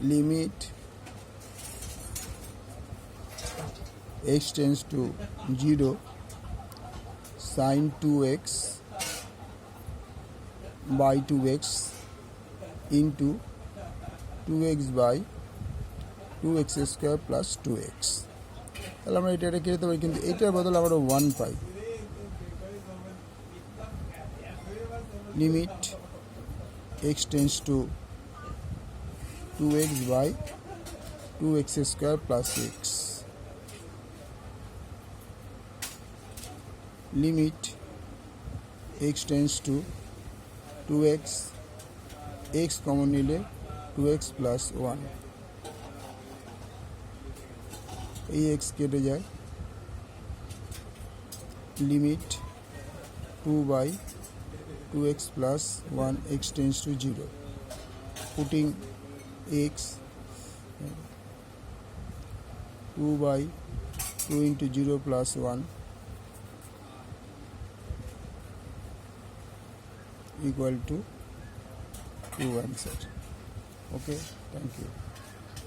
limit x tends to 0 sin 2x by 2x into 2x by 2x square plus 2x. তাহলে আমরা এটা কেটে দেবো, কিন্তু এটার বদলে আমরা 1 পাই। Limit x tends to 2x by 2x square plus x. Limit x tends to 2x, x common নিলে 2x plus 1, এই x কেটে যায়। Limit 2 by 2x plus 1, x tends to 0. Putting x 2 by 2 into 0 plus 1 equal to 2 answer. Okay, thank you.